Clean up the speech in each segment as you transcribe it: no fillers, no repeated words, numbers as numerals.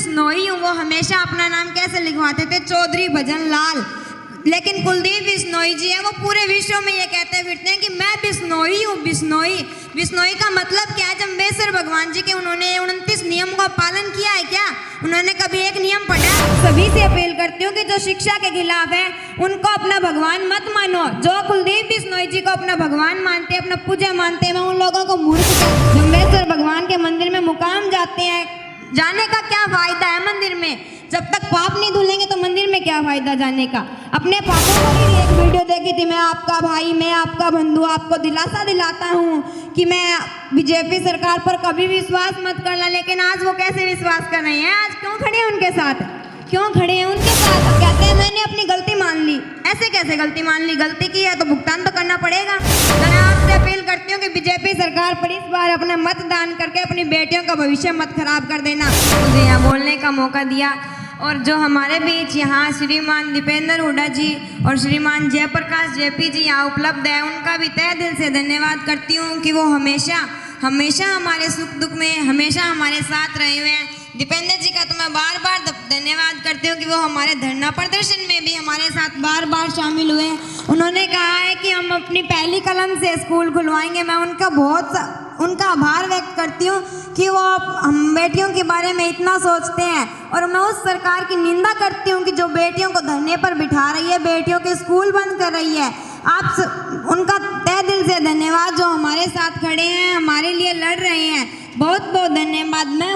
बिश्नोई हूँ, वो हमेशा अपना नाम कैसे लिखवाते थे, चौधरी भजन लाल। लेकिन कुलदीप बिश्नोई जी है, वो पूरे विश्व में ये कहते फिरते हैं कि मैं बिश्नोई हूँ। बिश्नोई, बिश्नोई का मतलब क्या है? जम्बेश्वर भगवान जी के उन्होंने 29 नियम का पालन किया है क्या? उन्होंने कभी एक नियम पढ़ा? सभी से अपील करती हूँ कि जो शिक्षा के खिलाफ है उनको अपना भगवान मत मानो। जो कुलदीप बिश्नोई जी को अपना भगवान मानते हैं, अपना पूजा मानते हैं, मैं उन लोगों को मूर्ख कहती हूँ। जम्बेश्वर भगवान के मंदिर में मुकाम जाते हैं, जाने का क्या फायदा है मंदिर में? जब तक पाप नहीं धुलेंगे तो मंदिर में क्या फायदा जाने का? अपने पापों को भी एक वीडियो देखी थी, मैं आपका भाई, मैं आपका बंधु, आपको दिलासा दिलाता हूँ कि मैं बीजेपी सरकार पर कभी विश्वास मत करना। लेकिन आज वो कैसे विश्वास कर रहे हैं? आज क्यों खड़े हैं उनके साथ? क्यों खड़े हैं उनके साथ? कहते हैं मैंने अपनी गलती मान ली। ऐसे कैसे गलती मान ली? गलती की है तो भुगतान तो करना पड़ेगा। मैं आपसे अपील करती हूँ कि बीजेपी सरकार पर इस बार अपना मतदान करके अपनी बेटियों का भविष्य मत खराब कर देना। मुझे यहाँ बोलने का मौका दिया और जो हमारे बीच यहाँ श्रीमान दीपेंद्र हुड्डा जी और श्रीमान जयप्रकाश जेपी जी यहाँ उपलब्ध है, उनका भी तहे दिल से धन्यवाद करती हूँ कि वो हमेशा हमेशा हमारे सुख दुख में हमेशा हमारे साथ रहे हुए हैं। दीपेंद्र जी का तो मैं बार बार धन्यवाद करती हूँ कि वो हमारे धरना प्रदर्शन में भी हमारे साथ बार बार शामिल हुए। उन्होंने कहा है कि हम अपनी पहली कलम से स्कूल खुलवाएंगे। मैं उनका आभार व्यक्त करती हूँ कि वो हम बेटियों के बारे में इतना सोचते हैं। और मैं उस सरकार की निंदा करती हूँ कि जो बेटियों को धरने पर बिठा रही है, बेटियों के स्कूल बंद कर रही है। उनका तहे दिल से धन्यवाद जो हमारे साथ खड़े हैं, हमारे लिए लड़ रहे हैं। बहुत बहुत धन्यवाद। मैं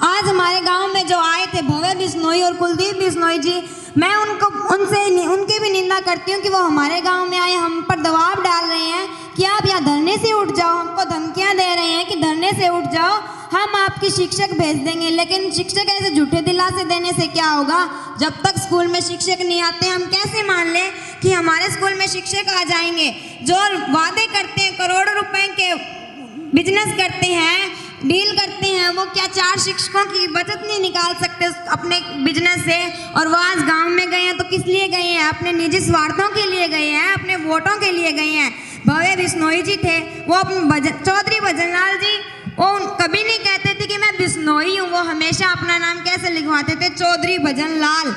आज हमारे गांव में जो आए थे भव्य बिश्नोई और कुलदीप बिश्नोई जी, मैं उनकी भी निंदा करती हूँ कि वो हमारे गांव में आए, हम पर दबाव डाल रहे हैं कि आप यहाँ धरने से उठ जाओ। हमको धमकियाँ दे रहे हैं कि धरने से उठ जाओ, हम आपकी शिक्षक भेज देंगे। लेकिन शिक्षक ऐसे झूठे दिलासे देने से क्या होगा? जब तक स्कूल में शिक्षक नहीं आते, हम कैसे मान लें कि हमारे स्कूल में शिक्षक आ जाएंगे? जो वादे करते हैं, करोड़ों रुपए के बिजनेस करते हैं, डील करते हैं, वो क्या 4 शिक्षकों की बचत नहीं निकाल सकते अपने बिजनेस से? और वो आज गांव में गए हैं तो किस लिए गए हैं? अपने निजी स्वार्थों के लिए गए हैं, अपने वोटों के लिए गए हैं। भव्य बिश्नोई जी थे, वो चौधरी भजनलाल जी, वो कभी नहीं कहते थे कि मैं बिश्नोई हूँ, वो हमेशा अपना नाम कैसे लिखवाते थे, चौधरी भजन लाल।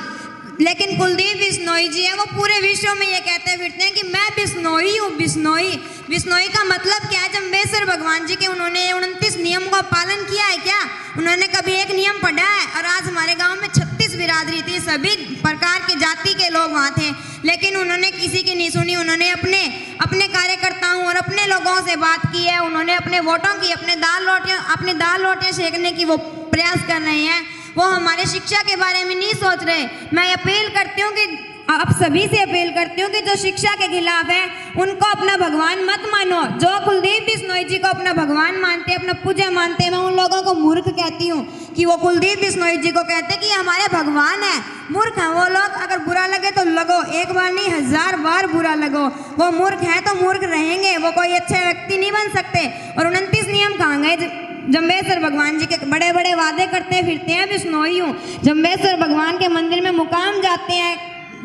लेकिन कुलदीप बिश्नोई जी है, वो पूरे विश्व में ये कहते फिरते हैं कि मैं बिश्नोई हूँ। बिश्नोई, बिश्नोई का मतलब क्या है? जम्बेश्वर भगवान जी के उन्होंने 29 नियम का पालन किया है क्या? उन्होंने कभी एक नियम पढ़ा है? और आज हमारे गांव में 36 बिरादरी थी, सभी प्रकार की जाति के लोग वहाँ थे, लेकिन उन्होंने किसी की नहीं सुनी। उन्होंने अपने कार्यकर्ताओं और अपने लोगों से बात की है। उन्होंने अपने वोटों की अपनी दाल रोटियाँ सेकने की वो प्रयास कर रहे हैं। वो हमारे शिक्षा के बारे में नहीं सोच रहे। मैं अपील करती हूँ कि आप सभी से अपील करती हूँ कि जो शिक्षा के खिलाफ है उनको अपना भगवान मत मानो। जो कुलदीप बिश्नोई जी को अपना भगवान मानते हैं, अपना पूजा मानते हैं, मैं उन लोगों को मूर्ख कहती हूँ कि वो कुलदीप बिश्नोई जी को कहते हैं कि हमारे भगवान है। मूर्ख है वो लोग। अगर बुरा लगे तो लगो, एक बार नहीं 1000 बार बुरा लगो। वो मूर्ख है तो मूर्ख रहेंगे, वो कोई अच्छे व्यक्ति नहीं बन सकते। और 29 नियम कहाँ गए? जम्बेश्वर भगवान जी के बड़े बड़े वादे करते फिरते हैं। बिश्नोई हूँ, जम्बेश्वर भगवान के मंदिर में मुकाम जाते हैं,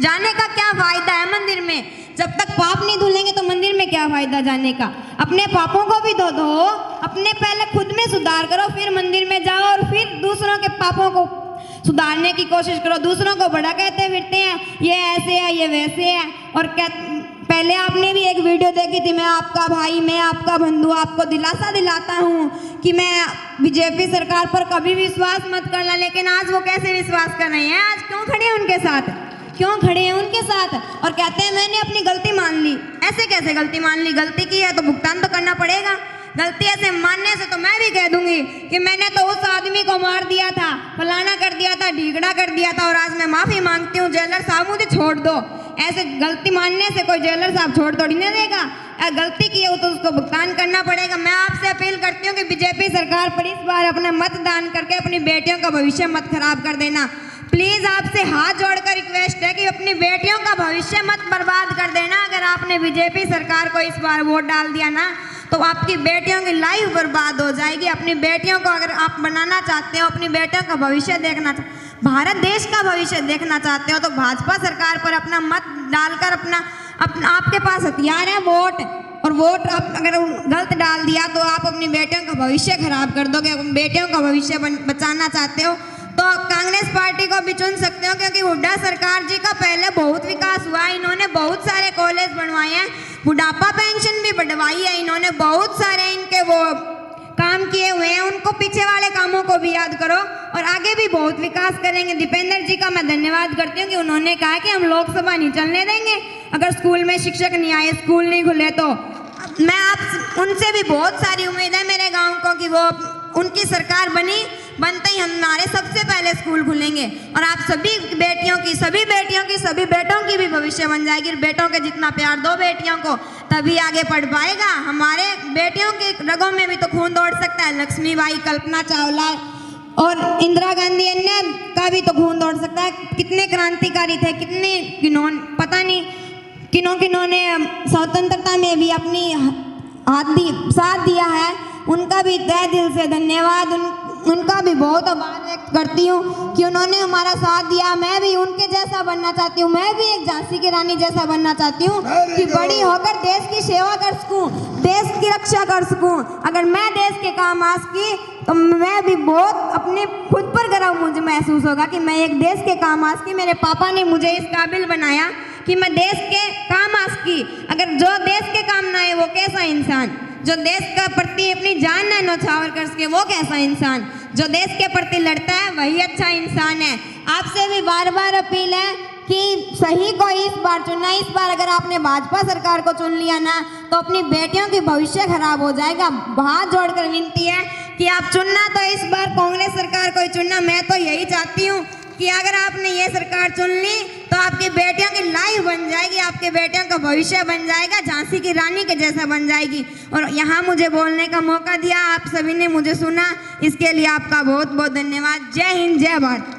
जाने का क्या फायदा है मंदिर में? जब तक पाप नहीं धुलेंगे तो मंदिर में क्या फायदा जाने का? अपने पापों को भी धो, अपने पहले खुद में सुधार करो, फिर मंदिर में जाओ और फिर दूसरों के पापों को सुधारने की कोशिश करो। दूसरों को बड़ा कहते फिरते हैं, ये ऐसे है, ये वैसे है। और पहले आपने भी एक वीडियो देखी थी, मैं आपका भाई, मैं आपका बंधु, आपको दिलासा दिलाता हूँ कि मैं बीजेपी सरकार पर कभी विश्वास मत करना। लेकिन आज वो कैसे विश्वास कर रहे हैं? आज क्यों खड़े हैं उनके साथ? क्यों खड़े हैं उनके साथ? और कहते हैं मैंने अपनी गलती मान ली। ऐसे कैसे गलती मान ली? गलती की है तो भुगतान तो करना पड़ेगा। गलती ऐसे मानने से तो मैं भी कह दूंगी कि मैंने तो उस आदमी को मार दिया था, फलाना कर दिया था, ढीगड़ा कर दिया था, और आज मैं माफी मांगती हूँ, जेलर साहब मुझे छोड़ दो। ऐसे गलती मानने से कोई जेलर साहब छोड़ थोड़ी नहीं देगा। गलती की है तो उसको भुगतान करना पड़ेगा। मैं आपसे अपील करती हूँ कि बीजेपी सरकार पर इस बार अपना मतदान करके अपनी बेटियों का भविष्य मत खराब कर देना। प्लीज आपसे हाथ जोड़कर रिक्वेस्ट है कि अपनी बेटियों का भविष्य मत बर्बाद कर देना। अगर आपने बीजेपी सरकार को इस बार वोट डाल दिया ना तो आपकी बेटियों की लाइफ बर्बाद हो जाएगी। अपनी बेटियों को अगर आप बनाना चाहते हो, अपनी बेटियों का भविष्य देखना, भारत देश का भविष्य देखना चाहते हो तो भाजपा सरकार पर अपना मत डालकर अपना आपके पास हथियार है वोट, और वोट आप अगर गलत डाल दिया तो आप अपनी बेटियों का भविष्य खराब कर दोगे। बेटियों का भविष्य बचाना चाहते हो तो कांग्रेस पार्टी को भी चुन सकते हो, क्योंकि हुड्डा सरकार जी का पहले बहुत विकास हुआ है। इन्होंने बहुत सारे कॉलेज बनवाए हैं, बुढ़ापा पेंशन भी बढ़वाई है इन्होंने, बहुत सारे इनके वो काम किए हुए हैं। उनको पीछे वाले कामों को भी याद करो और आगे भी बहुत विकास करेंगे। दीपेंद्र जी का मैं धन्यवाद करती हूँ कि उन्होंने कहा कि हम लोकसभा नहीं चलने देंगे अगर स्कूल में शिक्षक नहीं आए, स्कूल नहीं खुले। तो मैं आप उनसे भी बहुत सारी उम्मीद है मेरे गांव को कि वो उनकी सरकार बनते ही हमारे सबसे पहले स्कूल खुलेंगे और आप सभी बेटियों की, सभी बेटों की भी भविष्य बन जाएगी। बेटों के जितना प्यार दो बेटियों को, तभी आगे पढ़ पाएगा। हमारे बेटियों के रगों में भी तो खून दौड़ सकता है। लक्ष्मीबाई, कल्पना चावला और इंदिरा गांधी अन्य का भी तो खून दौड़ सकता है। कितने क्रांतिकारी थे, पता नहीं किन्हों ने स्वतंत्रता में भी अपनी साथ दिया है। उनका भी तहे दिल से धन्यवाद, उनका भी बहुत आभार व्यक्त करती हूँ कि उन्होंने हमारा साथ दिया। मैं भी उनके जैसा बनना चाहती हूँ, मैं भी एक झांसी की रानी जैसा बनना चाहती हूँ कि बड़ी होकर देश की सेवा कर सकूँ, देश की रक्षा कर सकूँ। अगर मैं देश के काम आ सकी तो मैं भी बहुत अपने खुद पर गर्व मुझे महसूस होगा कि मैं एक देश के काम आ सकी। मेरे पापा ने मुझे इस काबिल बनाया कि मैं देश के काम आ सकी। अगर जो देश के काम ना आए वो कैसा इंसान, जो देश का प्रति अपनी जान ना न्यौछावर कर सके वो कैसा इंसान, जो देश के प्रति लड़ता है वही अच्छा इंसान है। आपसे भी बार बार अपील है कि सही को इस बार चुनना। इस बार अगर आपने भाजपा सरकार को चुन लिया ना तो अपनी बेटियों की भविष्य खराब हो जाएगा। हाथ जोड़कर विनती है कि आप चुनना तो इस बार कांग्रेस सरकार को ही चुनना। मैं तो यही चाहती हूँ कि अगर आपने ये सरकार चुन ली तो आपकी बेटियों की लाइफ बन जाएगी, आपके बेटियों का भविष्य बन जाएगा, झांसी की रानी के जैसा बन जाएगी। और यहाँ मुझे बोलने का मौका दिया, आप सभी ने मुझे सुना, इसके लिए आपका बहुत बहुत धन्यवाद। जय हिंद, जय भारत।